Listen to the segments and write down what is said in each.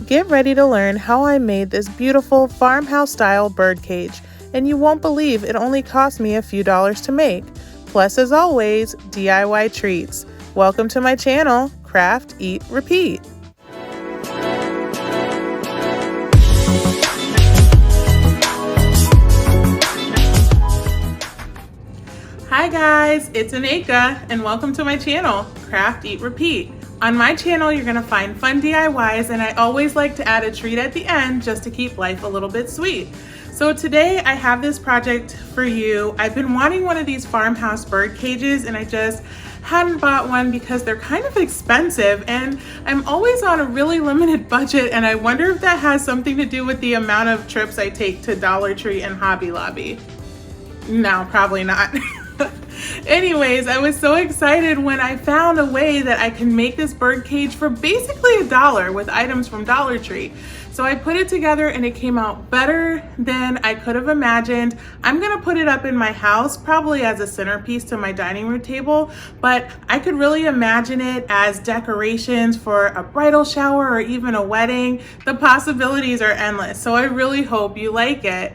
Get ready to learn how I made this beautiful farmhouse style birdcage, and you won't believe it only cost me a few dollars to make. Plus, as always, DIY treats. Welcome to my channel, Craft, Eat, Repeat. Hi guys, it's Aneka and welcome to my channel, Craft, Eat, Repeat. On my channel, you're gonna find fun DIYs, and I always like to add a treat at the end just to keep life a little bit sweet. So today I have this project for you. I've been wanting one of these farmhouse bird cages and I just hadn't bought one because they're kind of expensive, and I'm always on a really limited budget, and I wonder if that has something to do with the amount of trips I take to Dollar Tree and Hobby Lobby. No, probably not. Anyways, I was so excited when I found a way that I can make this bird cage for basically $1 with items from Dollar Tree. So I put it together and it came out better than I could have imagined. I'm gonna put it up in my house, probably as a centerpiece to my dining room table, but I could really imagine it as decorations for a bridal shower or even a wedding. The possibilities are endless, so I really hope you like it.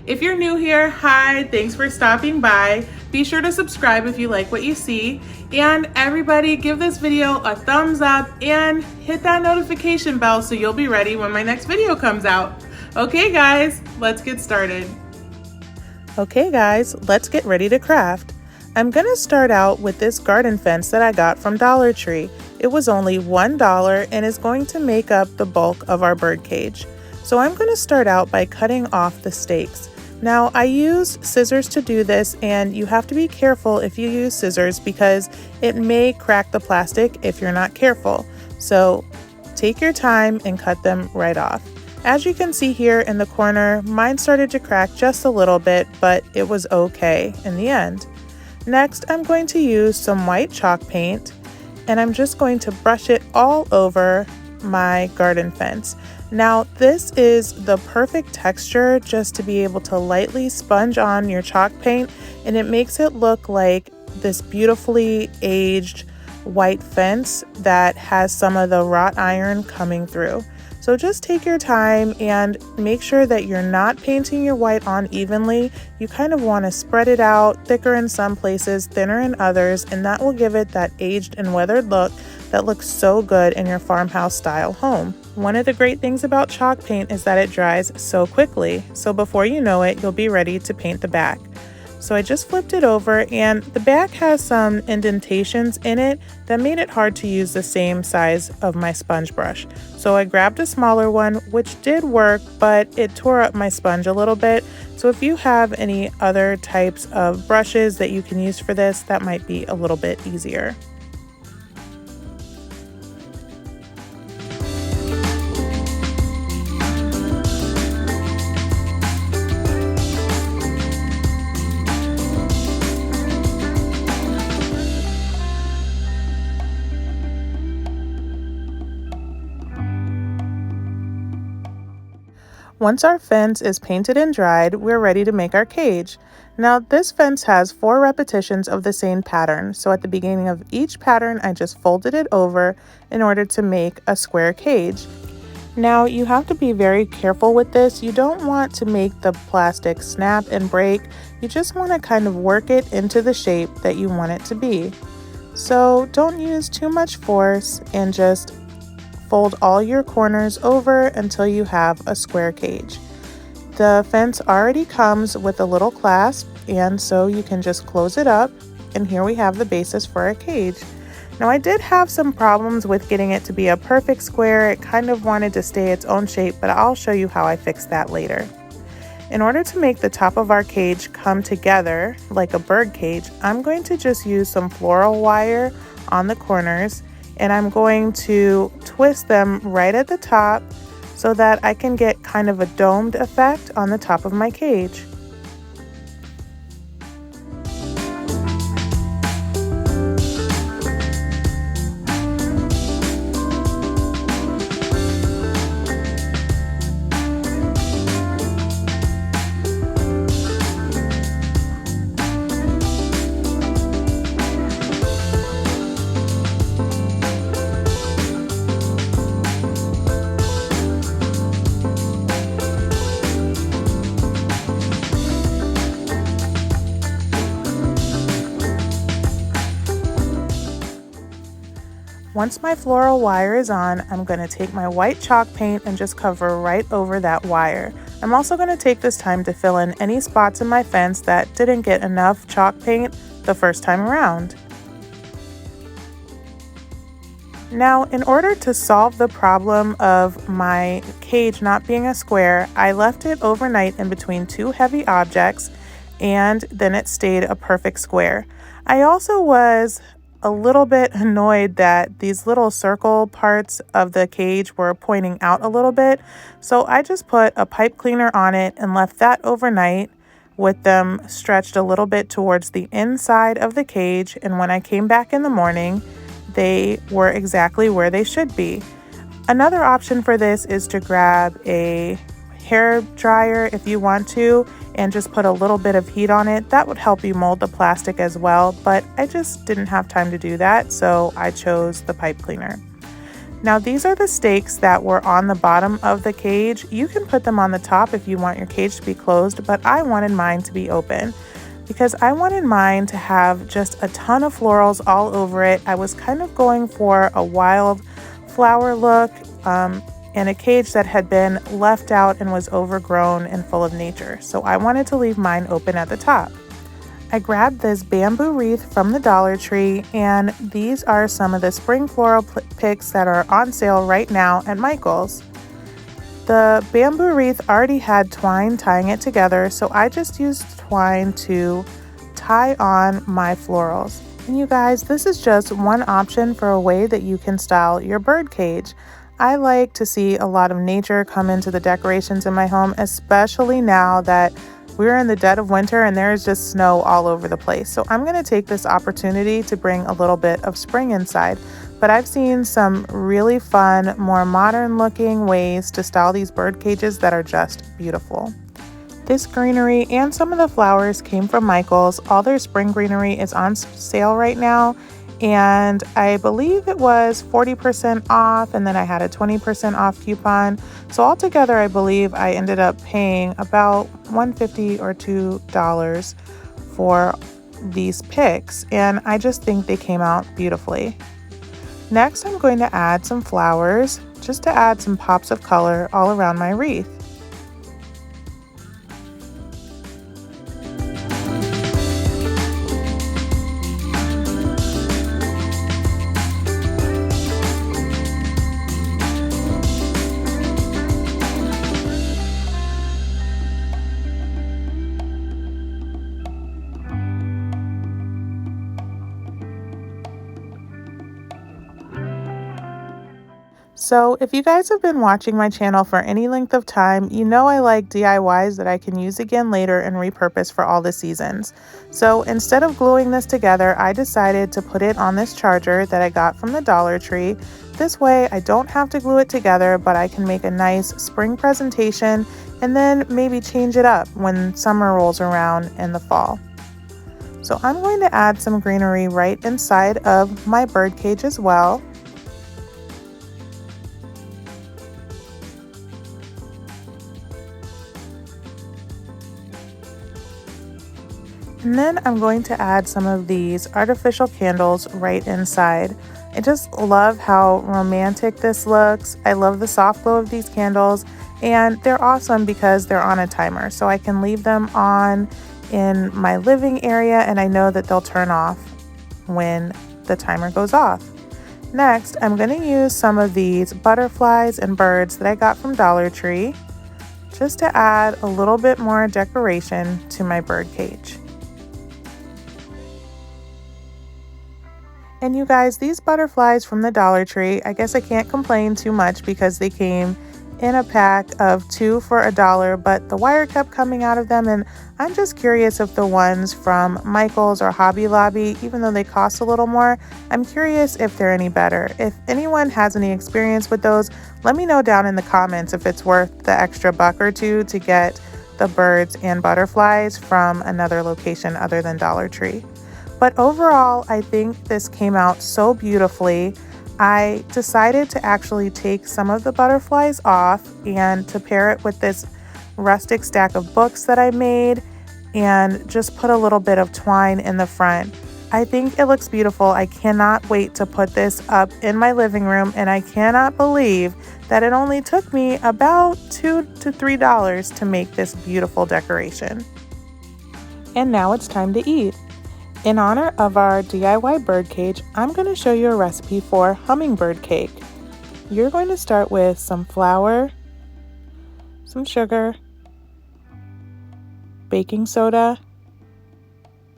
If you're new here, hi, thanks for stopping by. Be sure to subscribe if you like what you see. And everybody give this video a thumbs up and hit that notification bell so you'll be ready when my next video comes out. Okay guys, let's get started. Okay guys, let's get ready to craft. I'm gonna start out with this garden fence that I got from Dollar Tree. It was only $1 and is going to make up the bulk of our bird cage. So I'm gonna start out by cutting off the stakes. Now I use scissors to do this, and you have to be careful if you use scissors because it may crack the plastic if you're not careful. So take your time and cut them right off. As you can see here in the corner, mine started to crack just a little bit, but it was okay in the end. Next, I'm going to use some white chalk paint, and I'm just going to brush it all over my garden fence. Now this is the perfect texture just to be able to lightly sponge on your chalk paint, and it makes it look like this beautifully aged white fence that has some of the wrought iron coming through. So just take your time and make sure that you're not painting your white on evenly. You kind of want to spread it out, thicker in some places, thinner in others, and that will give it that aged and weathered look that looks so good in your farmhouse style home. One of the great things about chalk paint is that it dries so quickly, so before you know it, you'll be ready to paint the back. So I just flipped it over, and the back has some indentations in it that made it hard to use the same size of my sponge brush. So I grabbed a smaller one, which did work, but it tore up my sponge a little bit. So if you have any other types of brushes that you can use for this, that might be a little bit easier. Once our fence is painted and dried, we're ready to make our cage. Now this fence has 4 repetitions of the same pattern, so at the beginning of each pattern I just folded it over in order to make a square cage. Now you have to be very careful with this. You don't want to make the plastic snap and break. You just want to kind of work it into the shape that you want it to be. So don't use too much force and just fold all your corners over until you have a square cage. The fence already comes with a little clasp, and so you can just close it up, and here we have the basis for a cage. Now I did have some problems with getting it to be a perfect square. It kind of wanted to stay its own shape, but I'll show you how I fixed that later. In order to make the top of our cage come together like a bird cage, I'm going to just use some floral wire on the corners, and I'm going to twist them right at the top so that I can get kind of a domed effect on the top of my cage. Once my floral wire is on, I'm going to take my white chalk paint and just cover right over that wire. I'm also going to take this time to fill in any spots in my fence that didn't get enough chalk paint the first time around. Now, in order to solve the problem of my cage not being a square, I left it overnight in between two heavy objects, and then it stayed a perfect square. I also was a little bit annoyed that these little circle parts of the cage were pointing out a little bit, so I just put a pipe cleaner on it and left that overnight with them stretched a little bit towards the inside of the cage, and when I came back in the morning, they were exactly where they should be. Another option for this is to grab a hair dryer if you want to and just put a little bit of heat on it. That would help you mold the plastic as well, but I just didn't have time to do that, so I chose the pipe cleaner. Now these are the stakes that were on the bottom of the cage. You can put them on the top if you want your cage to be closed, but I wanted mine to be open because I wanted mine to have just a ton of florals all over it. I was kind of going for a wild flower look in a cage that had been left out and was overgrown and full of nature. So I wanted to leave mine open at the top. I grabbed this bamboo wreath from the Dollar Tree, and these are some of the spring floral picks that are on sale right now at Michael's. The bamboo wreath already had twine tying it together, so I just used twine to tie on my florals. And you guys, this is just one option for a way that you can style your bird cage. I like to see a lot of nature come into the decorations in my home, especially now that we're in the dead of winter and there is just snow all over the place. So I'm going to take this opportunity to bring a little bit of spring inside. But I've seen some really fun, more modern looking ways to style these bird cages that are just beautiful. This greenery and some of the flowers came from Michael's. All their spring greenery is on sale right now, and I believe it was 40% off, and then I had a 20% off coupon. So altogether, I believe I ended up paying about $1.50 or $2 for these picks, and I just think they came out beautifully. Next, I'm going to add some flowers just to add some pops of color all around my wreath. So if you guys have been watching my channel for any length of time, you know I like DIYs that I can use again later and repurpose for all the seasons. So instead of gluing this together, I decided to put it on this charger that I got from the Dollar Tree. This way I don't have to glue it together, but I can make a nice spring presentation and then maybe change it up when summer rolls around in the fall. So I'm going to add some greenery right inside of my bird cage as well. And then I'm going to add some of these artificial candles right inside. I just love how romantic this looks. I love the soft glow of these candles, and they're awesome because they're on a timer. So I can leave them on in my living area and I know that they'll turn off when the timer goes off. Next, I'm going to use some of these butterflies and birds that I got from Dollar Tree just to add a little bit more decoration to my bird cage. And you guys, these butterflies from the Dollar Tree, I guess I can't complain too much because they came in a pack of 2 for $1, but the wire kept coming out of them, and I'm just curious if the ones from Michael's or Hobby Lobby, even though they cost a little more, I'm curious if they're any better. If anyone has any experience with those, let me know down in the comments if it's worth the extra $1 or $2 to get the birds and butterflies from another location other than Dollar Tree. But overall, I think this came out so beautifully. I decided to actually take some of the butterflies off and to pair it with this rustic stack of books that I made and just put a little bit of twine in the front. I think it looks beautiful. I cannot wait to put this up in my living room, and I cannot believe that it only took me about $2 to $3 to make this beautiful decoration. And now it's time to eat. In honor of our DIY birdcage, I'm going to show you a recipe for hummingbird cake. You're going to start with some flour, some sugar, baking soda,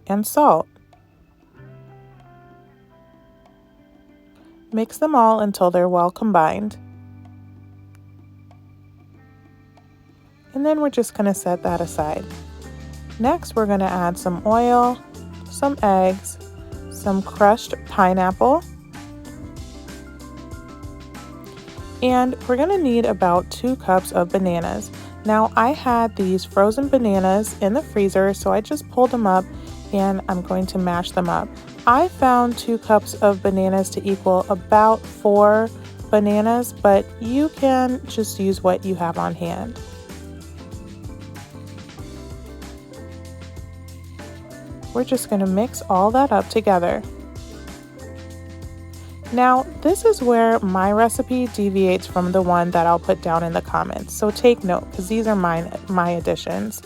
and salt. Mix them all until they're well combined. And then we're just going to set that aside. Next, we're going to add some oil, some eggs, some crushed pineapple, and we're going to need about 2 cups of bananas. Now, I had these frozen bananas in the freezer, so I just pulled them up and I'm going to mash them up. I found 2 cups of bananas to equal about 4 bananas, but you can just use what you have on hand. We're just going to mix all that up together. Now, this is where my recipe deviates from the one that I'll put down in the comments, so take note because these are my additions.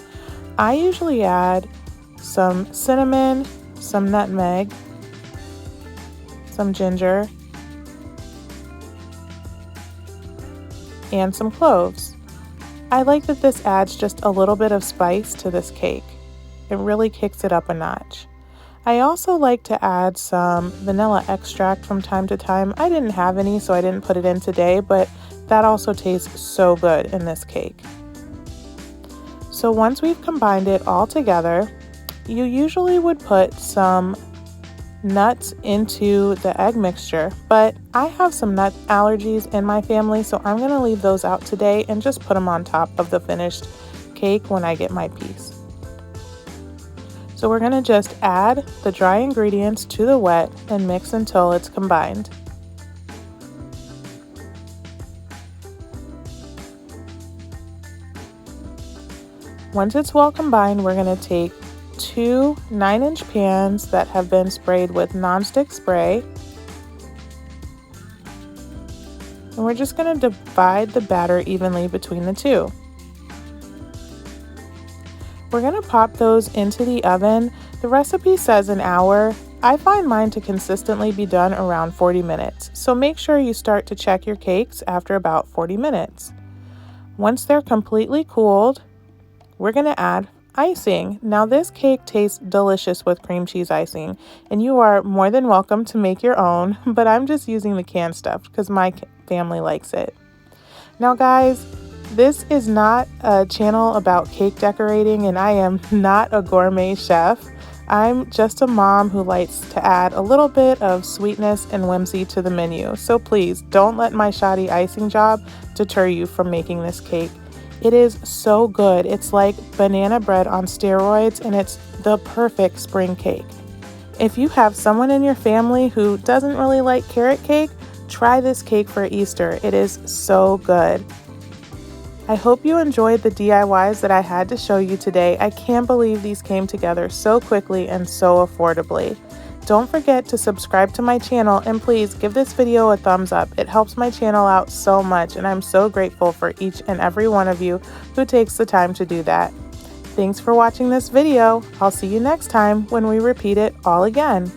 I usually add some cinnamon, some nutmeg, some ginger, and some cloves. I like that this adds just a little bit of spice to this cake. It really kicks it up a notch. I also like to add some vanilla extract from time to time. I didn't have any, so I didn't put it in today, but that also tastes so good in this cake. So once we've combined it all together, you usually would put some nuts into the egg mixture, but I have some nut allergies in my family, so I'm going to leave those out today and just put them on top of the finished cake when I get my piece. So we're going to just add the dry ingredients to the wet and mix until it's combined. Once it's well combined, we're going to take 2 9-inch pans that have been sprayed with nonstick spray. And we're just going to divide the batter evenly between the 2. We're going to pop those into the oven. The recipe says an hour. I find mine to consistently be done around 40 minutes, so make sure you start to check your cakes after about 40 minutes. Once they're completely cooled, we're going to add icing. Now this cake tastes delicious with cream cheese icing, and you are more than welcome to make your own, but I'm just using the canned stuff because my family likes it. Now guys, this is not a channel about cake decorating, and I am not a gourmet chef. I'm just a mom who likes to add a little bit of sweetness and whimsy to the menu. So please don't let my shoddy icing job deter you from making this cake. It is so good. It's like banana bread on steroids, and it's the perfect spring cake. If you have someone in your family who doesn't really like carrot cake, try this cake for Easter. It is so good. I hope you enjoyed the DIYs that I had to show you today. I can't believe these came together so quickly and so affordably. Don't forget to subscribe to my channel, and please give this video a thumbs up. It helps my channel out so much, and I'm so grateful for each and every one of you who takes the time to do that. Thanks for watching this video. I'll see you next time when we repeat it all again.